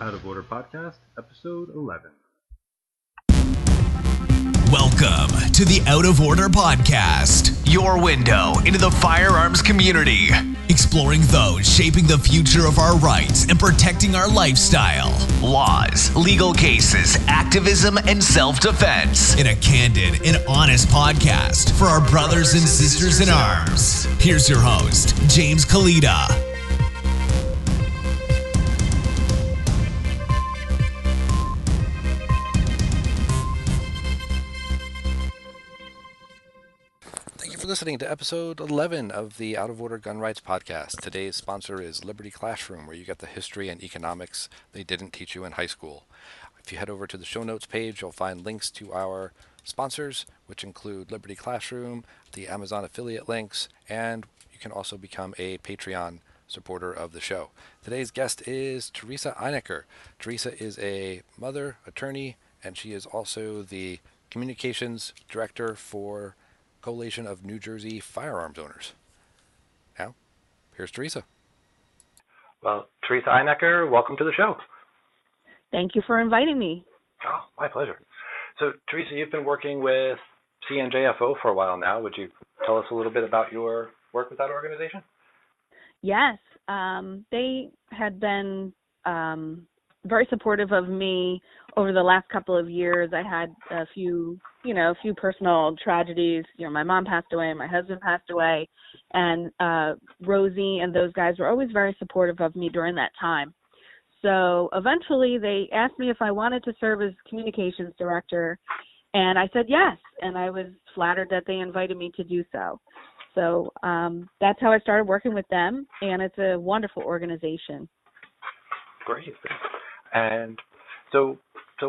Out of Order Podcast, Episode 11. Welcome to the Out of Order Podcast, your window into the firearms community, exploring those shaping the future of our rights and protecting our lifestyle, laws, legal cases, activism, and self-defense in a candid and honest podcast for our brothers and sisters in arms. Here's your host, James Kalita. Listening to episode 11 of the Out of Order Gun Rights Podcast. Today's sponsor is Liberty Classroom, where you get the history and economics they didn't teach you in high school. If you head over to the show notes page, you'll find links to our sponsors, which include Liberty Classroom, the Amazon affiliate links, and you can also become a Patreon supporter of the show. Today's guest is Theresa Inacker. Theresa is a mother, attorney, and she is also the communications director for Collation of New Jersey Firearms Owners. Now, here's Theresa. Well, Theresa Inacker, welcome to the show. Thank you for inviting me. Oh, my pleasure. So, Theresa, you've been working with CNJFO for a while now. Would you tell us a little bit about your work with that organization? Yes, they had been very supportive of me over the last couple of years. I had a few personal tragedies. My mom passed away, my husband passed away, and Rosie and those guys were always very supportive of me during that time. So eventually they asked me if I wanted to serve as communications director, and I said yes, and I was flattered that they invited me to do so. So that's how I started working with them, and it's a wonderful organization. Great. And so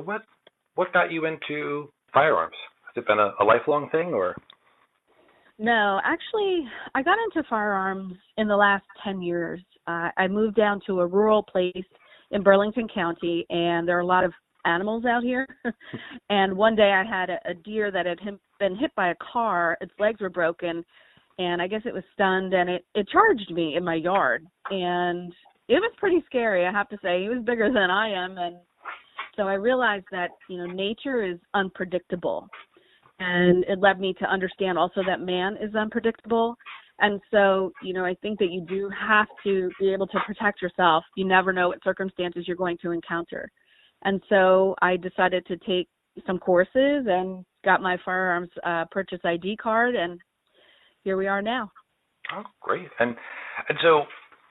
what got you into firearms? Has it been a lifelong thing, or? No, actually, I got into firearms in the last 10 years. I moved down to a rural place in Burlington County, and there are a lot of animals out here. And one day I had a deer that had been hit by a car. Its legs were broken, and I guess it was stunned, and it charged me in my yard. And it was pretty scary, I have to say. He was bigger than I am, and so I realized that, nature is unpredictable. And it led me to understand also that man is unpredictable. And so, I think that you do have to be able to protect yourself. You never know what circumstances you're going to encounter. And so I decided to take some courses and got my firearms purchase ID card, and here we are now. Oh, great. And so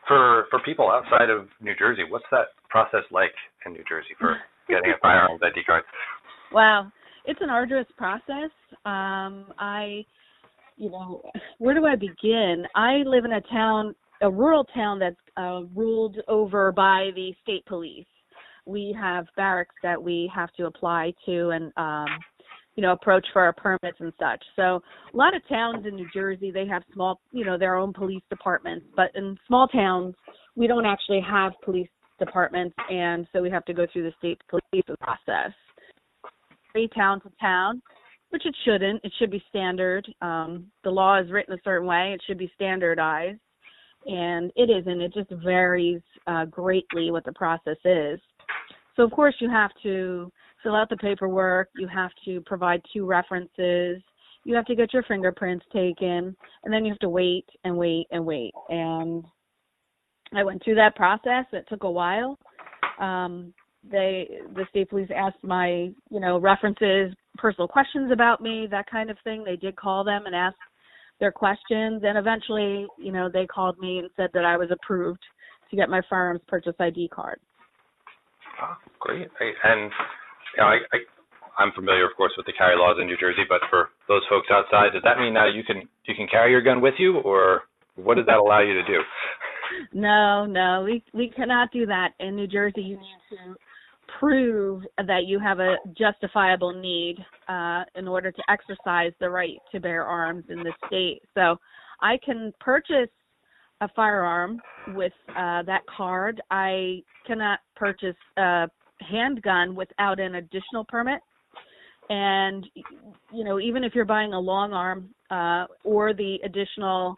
for people outside of New Jersey, what's that process like in New Jersey for getting a firearms ID card? Wow. It's an arduous process. Where do I begin? I live in a rural town that's ruled over by the state police. We have barracks that we have to apply to and, approach for our permits and such. So a lot of towns in New Jersey, they have small, their own police departments. But in small towns, we don't actually have police departments, and so we have to go through the state police process. Town to town, which it shouldn't. It should be standard. The law is written a certain way. It should be standardized, and it isn't. It just varies greatly what the process is. So, of course, you have to fill out the paperwork. You have to provide 2 references. You have to get your fingerprints taken, and then you have to wait and wait and wait. And I went through that process. It took a while. The state police asked my, references, personal questions about me, that kind of thing. They did call them and ask their questions, and eventually, they called me and said that I was approved to get my firearms purchase ID card. Oh, great. And I'm familiar, of course, with the carry laws in New Jersey, but for those folks outside, does that mean now you can carry your gun with you, or what does that allow you to do? No, we cannot do that. In New Jersey, you need to prove that you have a justifiable need in order to exercise the right to bear arms in this state. So I can purchase a firearm with that card. I cannot purchase a handgun without an additional permit. And, even if you're buying a long arm or the additional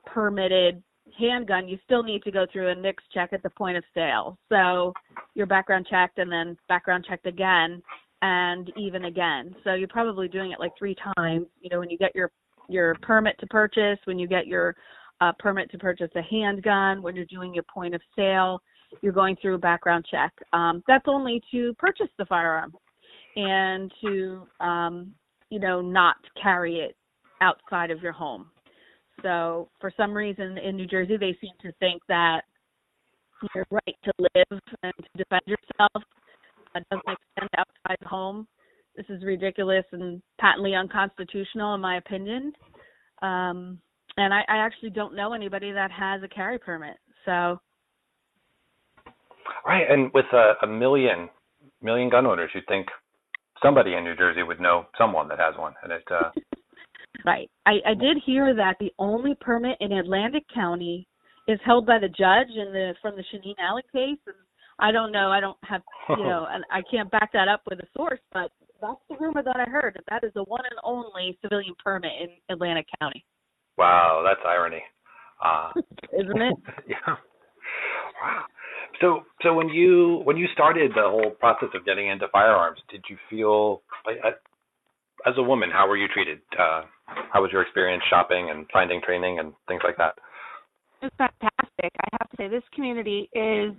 permitted handgun, you still need to go through a NICS check at the point of sale. So, you're background checked and then background checked again and even again. So you're probably doing it like 3 times, when you get your permit to purchase, when you get your permit to purchase a handgun, when you're doing your point of sale, you're going through a background check. That's only to purchase the firearm and to, not carry it outside of your home. So for some reason in New Jersey, they seem to think that your right to live and to defend yourself doesn't extend outside the home. This is ridiculous and patently unconstitutional, in my opinion. And I actually don't know anybody that has a carry permit. So. Right, and with a million gun owners, you'd think somebody in New Jersey would know someone that has one, and it. Right. I did hear that the only permit in Atlantic County is held by the judge from the Shaneen Alley case. And I don't know. I don't have, and I can't back that up with a source, but that's the rumor that I heard. That is the one and only civilian permit in Atlantic County. Wow, that's irony. Isn't it? Yeah. Wow. So when you started the whole process of getting into firearms, did you feel like, as a woman, how were you treated? How was your experience shopping and finding training and things like that? It's fantastic. I have to say, this community is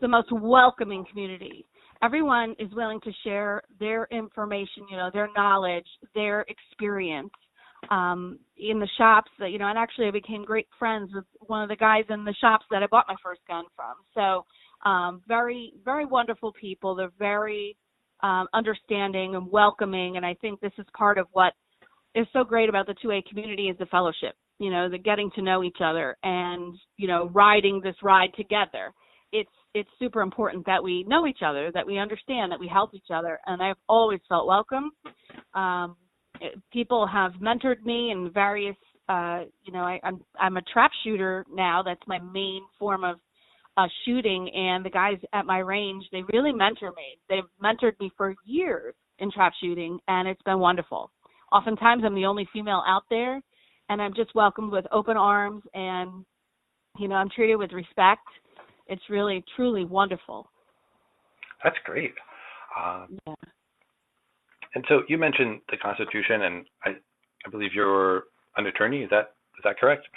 the most welcoming community. Everyone is willing to share their information, their knowledge, their experience. In the shops that, and actually I became great friends with one of the guys in the shops that I bought my first gun from. So, very, very wonderful people. They're very, understanding and welcoming. And I think this is part of what is so great about the 2A community is the fellowship, the getting to know each other and, riding this ride together. It's super important that we know each other, that we understand, that we help each other. And I've always felt welcome. People have mentored me in various, I'm a trap shooter now. That's my main form of shooting. And the guys at my range, they really mentor me. They've mentored me for years in trap shooting, and it's been wonderful. Oftentimes I'm the only female out there, and I'm just welcomed with open arms, and, I'm treated with respect. It's really, truly wonderful. That's great. Yeah. And so you mentioned the Constitution, and I believe you're an attorney. Is that correct?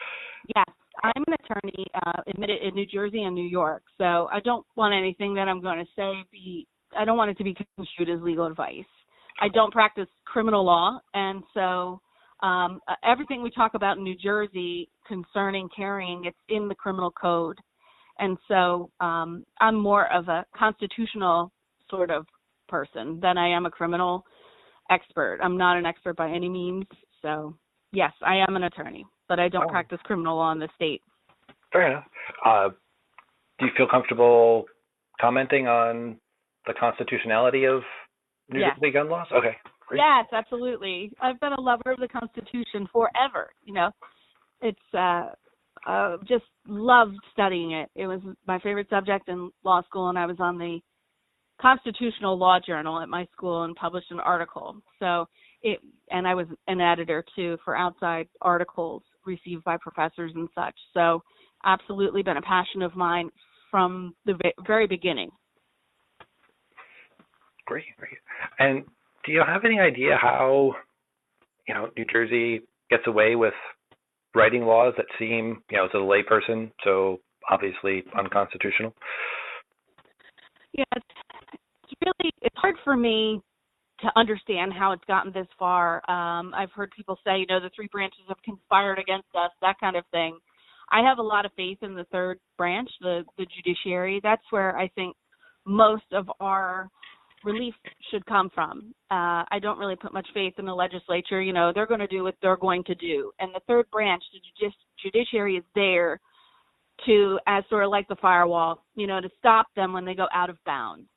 Yes, I'm an attorney admitted in New Jersey and New York. So I don't want anything that I'm going to say I don't want it to be construed as legal advice. I don't practice criminal law, and so everything we talk about in New Jersey concerning carrying, it's in the criminal code. And so I'm more of a constitutional sort of person than I am a criminal expert. I'm not an expert by any means. So, yes, I am an attorney, but I don't practice criminal law in the state. Fair enough. Do you feel comfortable commenting on the constitutionality of New Jersey gun laws? Okay, great. Yes, absolutely. I've been a lover of the Constitution forever. It's just loved studying it. It was my favorite subject in law school, and I was on the Constitutional Law Journal at my school and published an article. And I was an editor too for outside articles received by professors and such. So absolutely been a passion of mine from the very beginning. Great. And do you have any idea how, New Jersey gets away with writing laws that seem, as a layperson, so obviously unconstitutional? Yeah, it's hard for me to understand how it's gotten this far. I've heard people say, the 3 branches have conspired against us, that kind of thing. I have a lot of faith in the 3rd branch, the judiciary. That's where I think most of our relief should come from. I don't really put much faith in the legislature. They're going to do what they're going to do. And the 3rd branch, the judiciary, is there to, as sort of like the firewall, to stop them when they go out of bounds.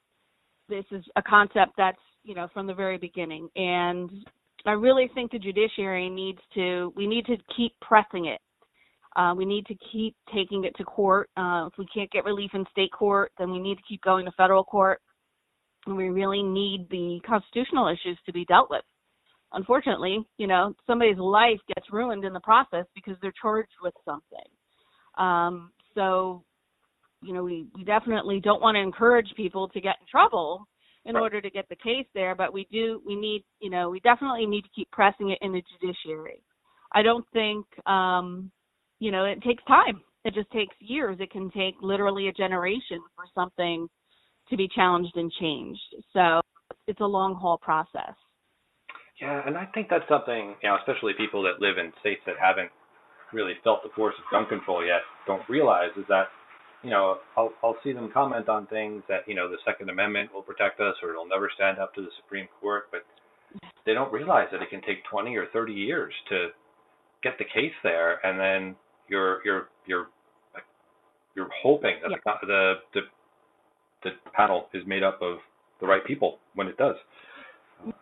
This is a concept that's, from the very beginning. And I really think the judiciary we need to keep pressing it. We need to keep taking it to court. If we can't get relief in state court, then we need to keep going to federal court. And we really need the constitutional issues to be dealt with. Unfortunately, somebody's life gets ruined in the process because they're charged with something. So, we definitely don't want to encourage people to get in trouble in order to get the case there, but we definitely need to keep pressing it in the judiciary. I don't think, it takes time. It just takes years. It can take literally a generation for something to be challenged and changed. So it's a long haul process. Yeah, and I think that's something, especially people that live in states that haven't really felt the force of gun control yet don't realize is that, I'll see them comment on things that, the Second Amendment will protect us or it'll never stand up to the Supreme Court, but they don't realize that it can take 20 or 30 years to get the case there, and then you're hoping that the panel is made up of the right people when it does.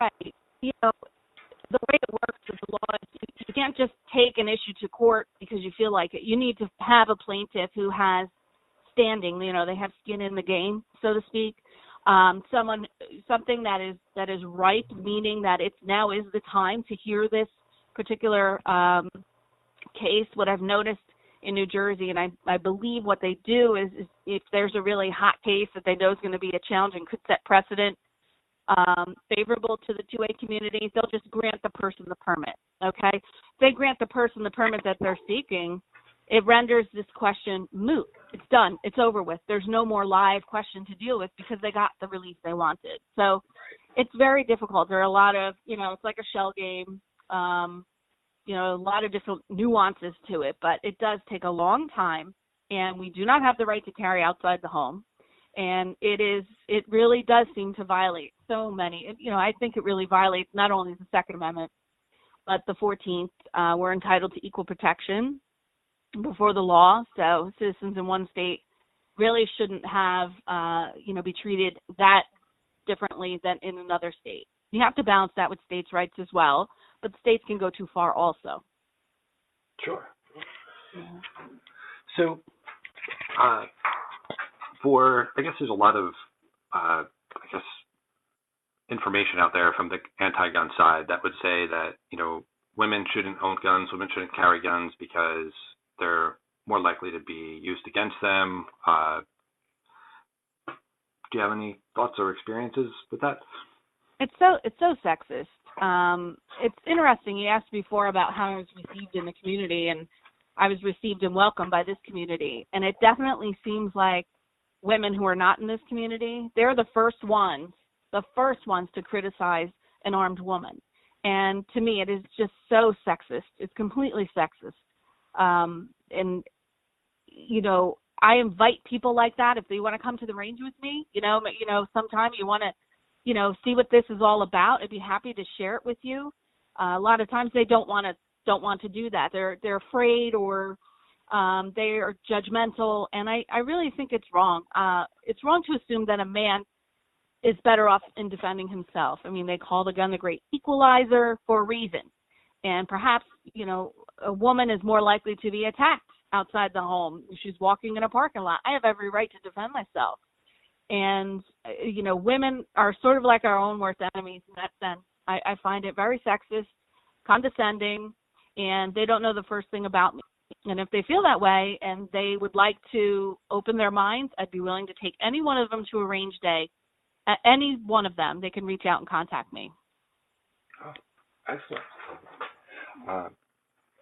Right. The way it works with the law is you can't just take an issue to court because you feel like it. You need to have a plaintiff who has standing. They have skin in the game, so to speak. Something that is ripe, meaning that it's now is the time to hear this particular case. What I've noticed in New Jersey, and I believe what they do is if there's a really hot case that they know is going to be a challenge and could set precedent favorable to the 2A community, they'll just grant the person the permit, okay? If they grant the person the permit that they're seeking, it renders this question moot. It's done. It's over with. There's no more live question to deal with because they got the relief they wanted. So it's very difficult. There are a lot of, it's like a shell game, a lot of different nuances to it, but it does take a long time, and we do not have the right to carry outside the home. And it really does seem to violate so many. I think it really violates not only the Second Amendment, but the 14th. We're entitled to equal protection before the law. So citizens in one state really shouldn't have, be treated that differently than in another state. You have to balance that with states' rights as well, but states can go too far also. Sure. Yeah. So, I guess there's a lot of, information out there from the anti-gun side that would say that, women shouldn't own guns, women shouldn't carry guns because they're more likely to be used against them. Do you have any thoughts or experiences with that? It's so sexist. It's interesting. You asked before about how I was received in the community, and I was received and welcomed by this community. And it definitely seems like women who are not in this community, they're the first ones to criticize an armed woman. And to me, it is just so sexist. It's completely sexist. I invite people like that if they want to come to the range with me. Sometime you want to, see what this is all about. I'd be happy to share it with you. A lot of times they don't want to do that. They're afraid or they are judgmental, and I really think it's wrong. It's wrong to assume that a man is better off in defending himself. I mean, they call the gun the great equalizer for a reason. And perhaps, a woman is more likely to be attacked outside the home if she's walking in a parking lot. I have every right to defend myself. And, women are sort of like our own worst enemies in that sense. I find it very sexist, condescending, and they don't know the first thing about me. And if they feel that way and they would like to open their minds, I'd be willing to take any one of them to a range day. At any one of them, they can reach out and contact me. Oh, excellent.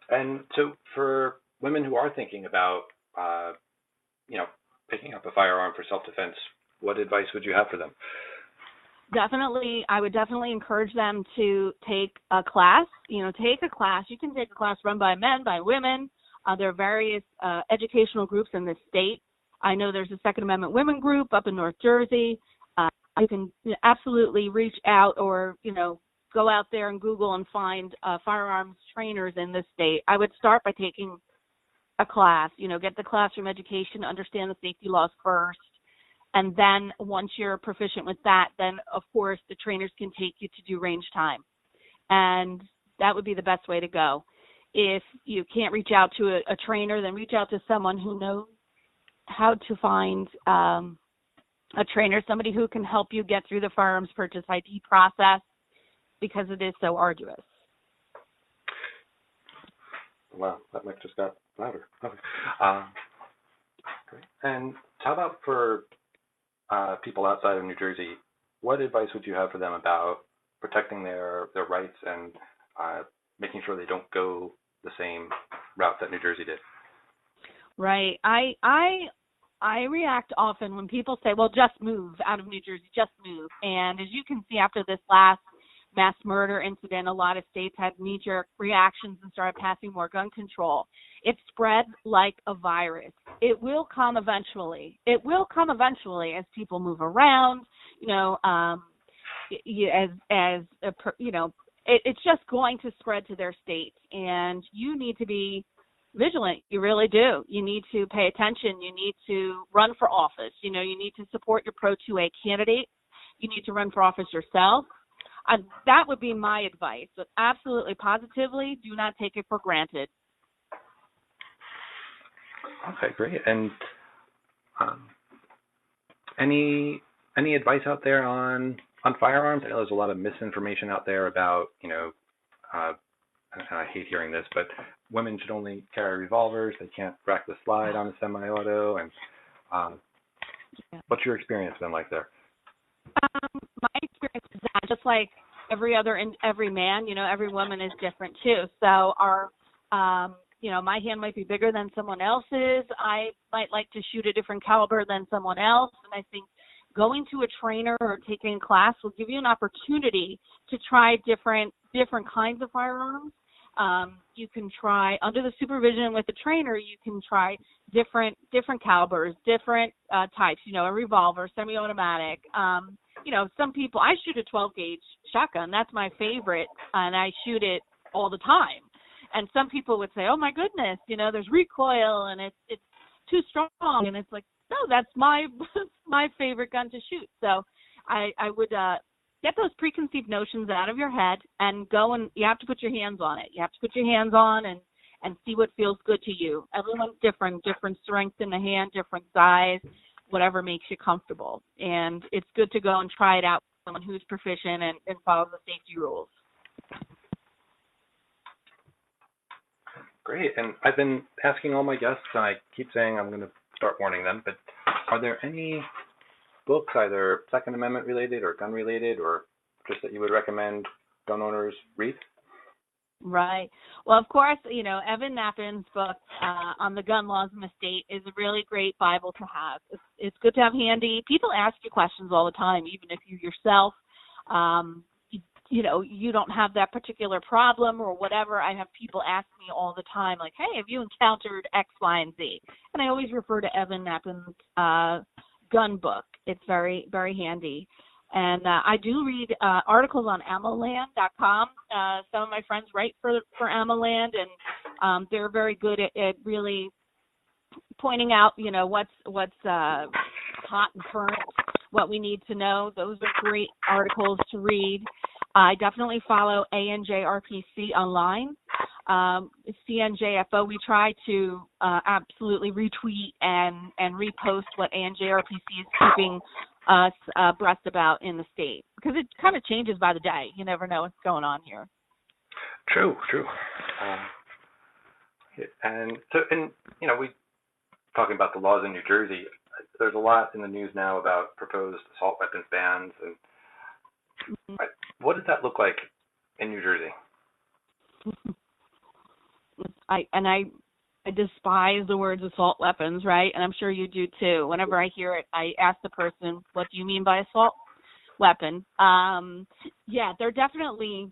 And so for women who are thinking about, picking up a firearm for self-defense, what advice would you have for them? I would definitely encourage them to take a class. Take a class. You can take a class run by men, by women. There are various educational groups in this state. I know there's a Second Amendment women group up in North Jersey. You can absolutely reach out or, go out there and Google and find firearms trainers in this state. I would start by taking a class, get the classroom education, understand the safety laws first. And then once you're proficient with that, then, of course, the trainers can take you to do range time. And that would be the best way to go. If you can't reach out to a trainer, then reach out to someone who knows how to find a trainer, somebody who can help you get through the firearms purchase ID process because it is so arduous. Wow, that mic just got louder. Okay. Great. And how about for people outside of New Jersey? What advice would you have for them about protecting their rights and making sure they don't go the same route that New Jersey did? Right. I react often when people say, well, just move out of New Jersey, just move. And as you can see, after this last mass murder incident, a lot of states had knee-jerk reactions and started passing more gun control. It spread like a virus. It will come eventually. It will come eventually as people move around, it's just going to spread to their states, and you need to be vigilant. You really do. You need to pay attention. You need to run for office. You need to support your pro-2A candidate. You need to run for office yourself. That would be my advice. But absolutely, positively, do not take it for granted. Okay, great. And any advice out there on firearms? I know there's a lot of misinformation out there about, and I hate hearing this, but women should only carry revolvers. They can't rack the slide on a semi-auto. And what's your experience been like there? My experience is that just like every man, every woman is different too. So my hand might be bigger than someone else's. I might like to shoot a different caliber than someone else. And I think going to a trainer or taking a class will give you an opportunity to try different kinds of firearms. You can try under the supervision with a trainer. You can try different calibers, different types. A revolver, semi-automatic. Some people. I shoot a 12 gauge shotgun. That's my favorite, and I shoot it all the time. And some people would say, "Oh my goodness, there's recoil and it's too strong." And it's like, no, that's my favorite gun to shoot. So I would get those preconceived notions out of your head and go, and you have to put your hands on it. You have to put your hands on and see what feels good to you. Everyone's different strength in the hand, different size, whatever makes you comfortable. And it's good to go and try it out with someone who's proficient and follow the safety rules. Great. And I've been asking all my guests, and I keep saying I'm going to start warning them, but are there any books, either Second Amendment related or gun related, or just that you would recommend gun owners read? Right. Well, of course, Evan Knappin's book on the gun laws in the state is a really great Bible to have. It's good to have handy. People ask you questions all the time, even if you yourself, you don't have that particular problem or whatever. I have people ask me all the time, like, hey, have you encountered X, Y, and Z? And I always refer to Evan Knappin's gun book. It's very, very handy. And I do read articles on AmmoLand.com. Some of my friends write for AmmoLand, and they're very good at really pointing out, what's hot and current, what we need to know. Those are great articles to read. I definitely follow ANJRPC online. CNJFO, we try to absolutely retweet and repost what ANJRPC is keeping us abreast about in the state, because it kind of changes by the day. You never know what's going on here. True. And so, we talking about the laws in New Jersey. There's a lot in the news now about proposed assault weapons bans, and what does that look like in New Jersey? I despise the words assault weapons, right? And I'm sure you do too. Whenever I hear it, I ask the person, what do you mean by assault weapon? Yeah, there are definitely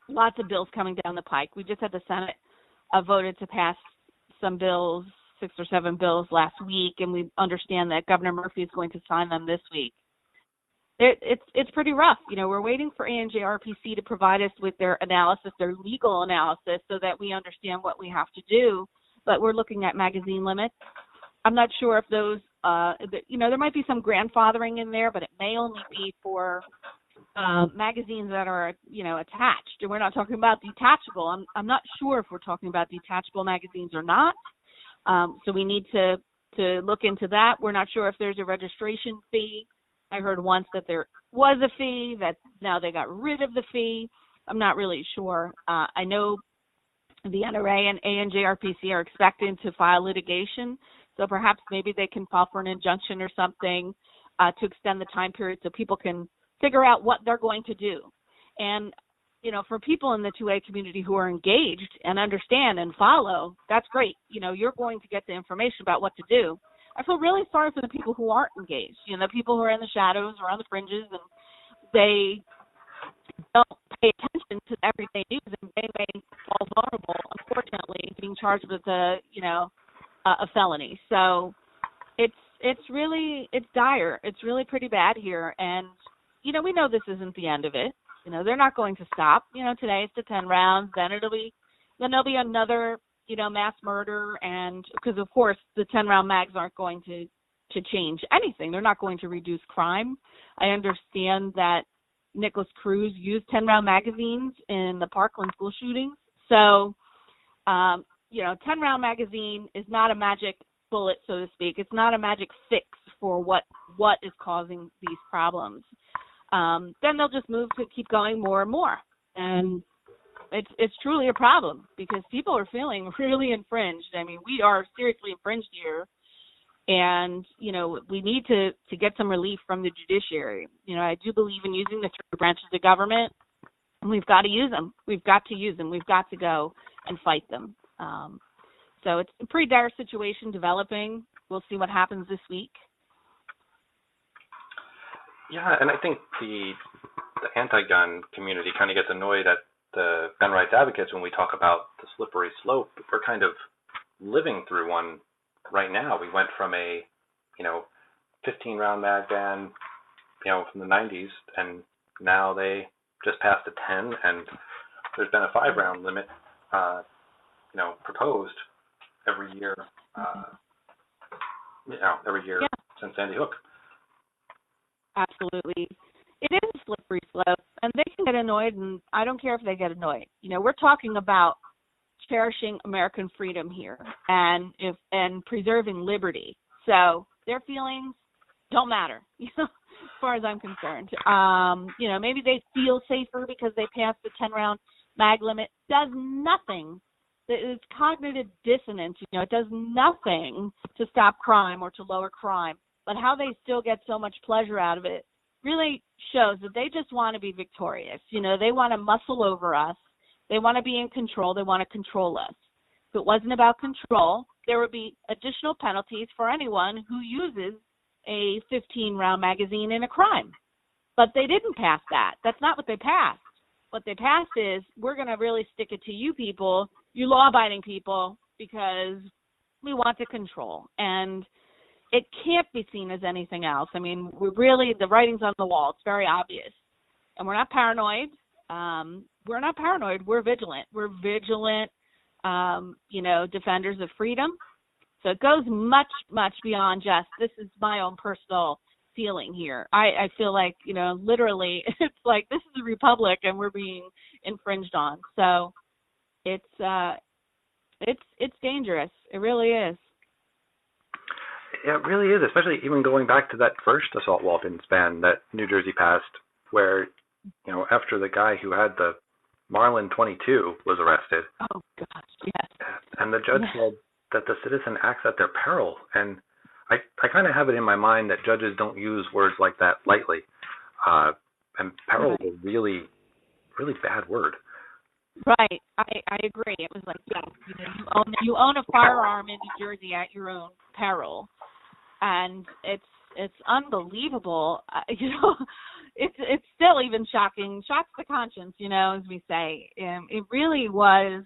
lots of bills coming down the pike. We just had the Senate voted to pass some bills, 6 or 7 bills last week, and we understand that Governor Murphy is going to sign them this week. It's pretty rough. We're waiting for ANJRPC to provide us with their analysis, their legal analysis, so that we understand what we have to do. But we're looking at magazine limits. I'm not sure if those, there might be some grandfathering in there, but it may only be for magazines that are, attached. And we're not talking about detachable. I'm not sure if we're talking about detachable magazines or not. So we need to look into that. We're not sure if there's a registration fee. I heard once that there was a fee, that now they got rid of the fee. I'm not really sure. I know the NRA and ANJRPC are expecting to file litigation So perhaps maybe they can file for an injunction or something to extend the time period so people can figure out what they're going to do. And, for people in the 2A community who are engaged and understand and follow, that's great. You're going to get the information about what to do. I feel really sorry for the people who aren't engaged, the people who are in the shadows or on the fringes, and they don't pay attention to everyday news, and they may fall vulnerable, unfortunately, being charged with a felony. So it's dire. It's really pretty bad here, and we know this isn't the end of it. They're not going to stop. Today it's the 10 rounds, then there'll be another mass murder, and because of course the 10-round mags aren't going to change anything. They're not going to reduce crime. I understand that Nicholas Cruz used 10-round magazines in the Parkland school shootings. So, 10-round magazine is not a magic bullet, so to speak. It's not a magic fix for what is causing these problems. Then they'll just move to keep going more and more. And it's truly a problem because people are feeling really infringed. I mean, we are seriously infringed here. And, we need to get some relief from the judiciary. I do believe in using the three branches of government, and we've got to use them. We've got to use them. We've got to go and fight them. So it's a pretty dire situation developing. We'll see what happens this week. Yeah, and I think the anti-gun community kind of gets annoyed at the gun rights advocates when we talk about the slippery slope. We're kind of living through one right now. We went from a 15-round mag ban, from the 90s, and now they just passed a 10, and there's been a 5-round limit, proposed every year, since Sandy Hook. Absolutely. It is a slippery slope, and they can get annoyed, and I don't care if they get annoyed. We're talking about cherishing American freedom here and preserving liberty. So their feelings don't matter, as far as I'm concerned. Maybe they feel safer because they passed the 10-round mag limit. Does nothing. It's cognitive dissonance. It does nothing to stop crime or to lower crime. But how they still get so much pleasure out of it really shows that they just want to be victorious. They want to muscle over us. They want to be in control. They want to control us. If it wasn't about control, there would be additional penalties for anyone who uses a 15-round magazine in a crime. But they didn't pass that. That's not what they passed. What they passed is, we're going to really stick it to you people, you law-abiding people, because we want to control. And it can't be seen as anything else. I mean, the writing's on the wall. It's very obvious. And we're not paranoid. We're vigilant. We're vigilant, defenders of freedom. So it goes much, much beyond just, this is my own personal feeling here. I feel like, literally, it's like this is a republic and we're being infringed on. So it's dangerous. It really is. Yeah, it really is, especially even going back to that first assault weapons ban that New Jersey passed, where, after the guy who had the Marlin 22 was arrested. Oh, gosh, yes. And the judge said that the citizen acts at their peril. And I kind of have it in my mind that judges don't use words like that lightly. And peril is a really, really bad word. Right. I agree. It was like, yes, you own a firearm in New Jersey at your own peril. And it's unbelievable. It's still even shocking, shocks the conscience, as we say. It really was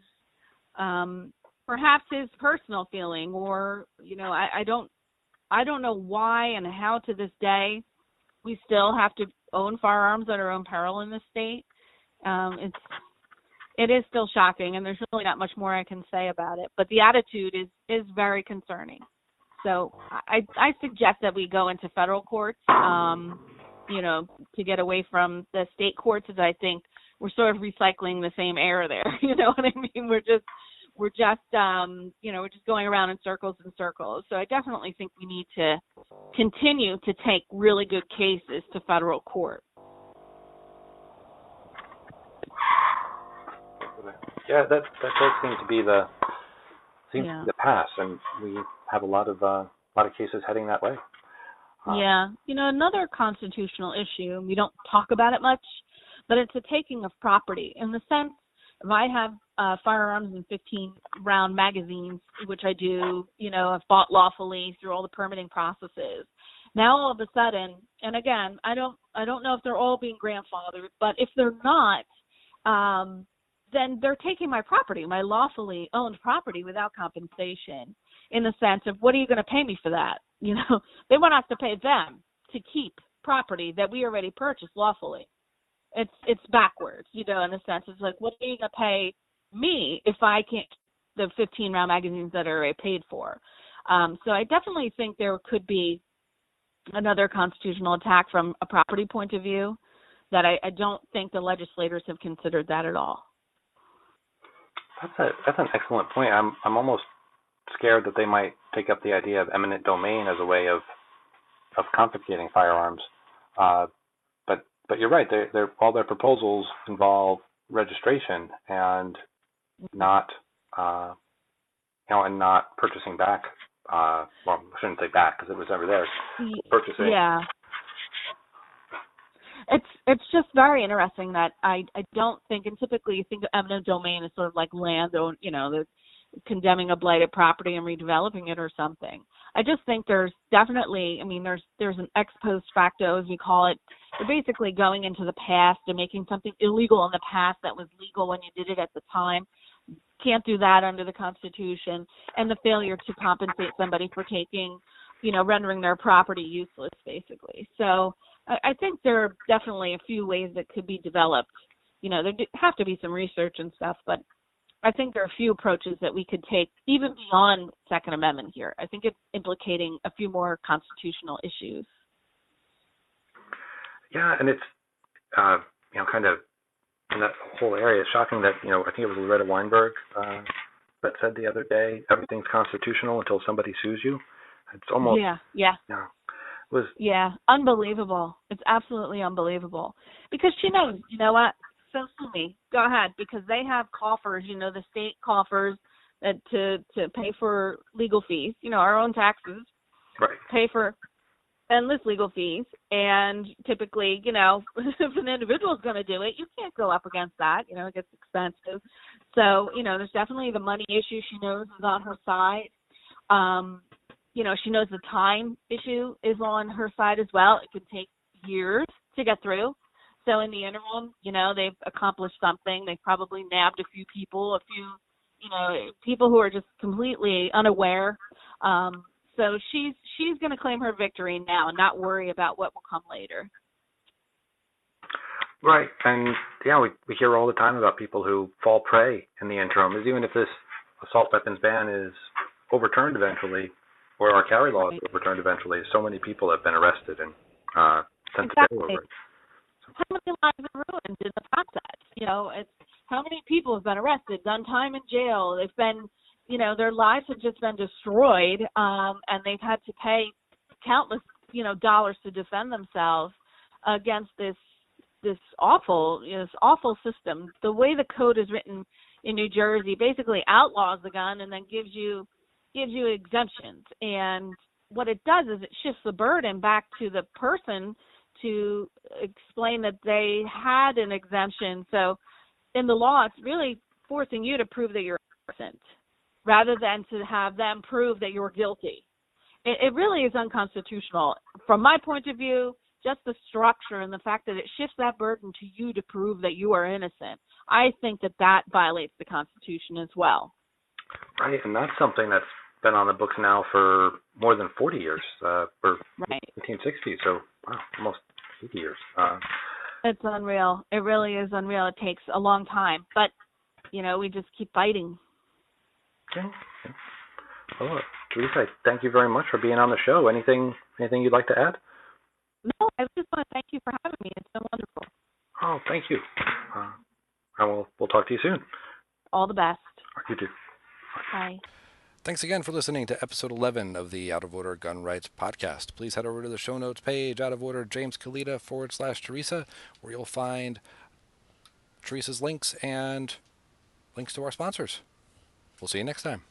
perhaps his personal feeling, or I don't know why and how to this day we still have to own firearms at our own peril in this state. It is still shocking, and there's really not much more I can say about it. But the attitude is very concerning. So I suggest that we go into federal courts, to get away from the state courts, as I think we're sort of recycling the same error there. You know what I mean? We're just going around in circles and circles. So I definitely think we need to continue to take really good cases to federal court. Yeah, that does seem to be the path, and have a lot of cases heading that way. Yeah. Another constitutional issue, we don't talk about it much, but it's a taking of property in the sense if I have firearms and 15-round magazines, which I do, I've bought lawfully through all the permitting processes. Now all of a sudden, and again, I don't know if they're all being grandfathered, but if they're not, then they're taking my property, my lawfully owned property, without compensation. In the sense of, what are you going to pay me for that? They want us to pay them to keep property that we already purchased lawfully. It's backwards, in a sense. It's like, what are you going to pay me if I can't the 15-round magazines that are already paid for? So I definitely think there could be another constitutional attack from a property point of view that I don't think the legislators have considered that at all. That's an excellent point. I'm almost scared that they might take up the idea of eminent domain as a way of confiscating firearms. But you're right. They're all their proposals involve registration and not and not purchasing back. Well, I shouldn't say back because it was never there. Purchasing. Yeah. It's just very interesting that I don't think, and typically you think of eminent domain as sort of like land, the condemning a blighted property and redeveloping it or something. I just think there's definitely, there's an ex post facto, as we call it. You're basically going into the past and making something illegal in the past that was legal when you did it at the time. Can't do that under the Constitution, and the failure to compensate somebody for taking, rendering their property useless, basically. So I think there are definitely a few ways that could be developed. There have to be some research and stuff, but I think there are a few approaches that we could take even beyond Second Amendment here. I think it's implicating a few more constitutional issues. Yeah, and it's, kind of in that whole area. It's shocking that, I think it was Loretta Weinberg that said the other day, everything's constitutional until somebody sues you. It's almost... Yeah. Yeah, unbelievable. It's absolutely unbelievable. Because she knows, you know what? So sue me. Go ahead, because they have coffers, the state coffers that to pay for legal fees, our own taxes, right. Pay for endless legal fees. And typically, if an individual is going to do it, you can't go up against that. It gets expensive. So, there's definitely the money issue she knows is on her side. She knows the time issue is on her side as well. It could take years to get through. So in the interim, they've accomplished something. They've probably nabbed a few people, people who are just completely unaware. So she's going to claim her victory now and not worry about what will come later. Right. And, we hear all the time about people who fall prey in the interim. Even if this assault weapons ban is overturned eventually, or our carry law is overturned eventually, so many people have been arrested and sent to jail over it. How many lives are ruined in the process? It's how many people have been arrested, done time in jail. They've been, their lives have just been destroyed, and they've had to pay countless, dollars to defend themselves against this awful system. The way the code is written in New Jersey basically outlaws the gun and then gives you exemptions. And what it does is it shifts the burden back to the person to explain that they had an exemption. So in the law, it's really forcing you to prove that you're innocent rather than to have them prove that you're guilty. It really is unconstitutional. From my point of view, just the structure and the fact that it shifts that burden to you to prove that you are innocent, I think that violates the Constitution as well. Right, and that's something that's been on the books now for more than 40 years, for 1960, so wow, almost 80 years. It's unreal. It really is unreal. It takes a long time, but, we just keep fighting. Okay. Well, Theresa, thank you very much for being on the show. Anything you'd like to add? No, I just want to thank you for having me. It's been wonderful. Oh, thank you. And we'll talk to you soon. All the best. You too. Bye. Thanks again for listening to episode 11 of the Out of Order Gun Rights Podcast. Please head over to the show notes page, Out of Order James Kalita /Theresa, where you'll find Theresa's links and links to our sponsors. We'll see you next time.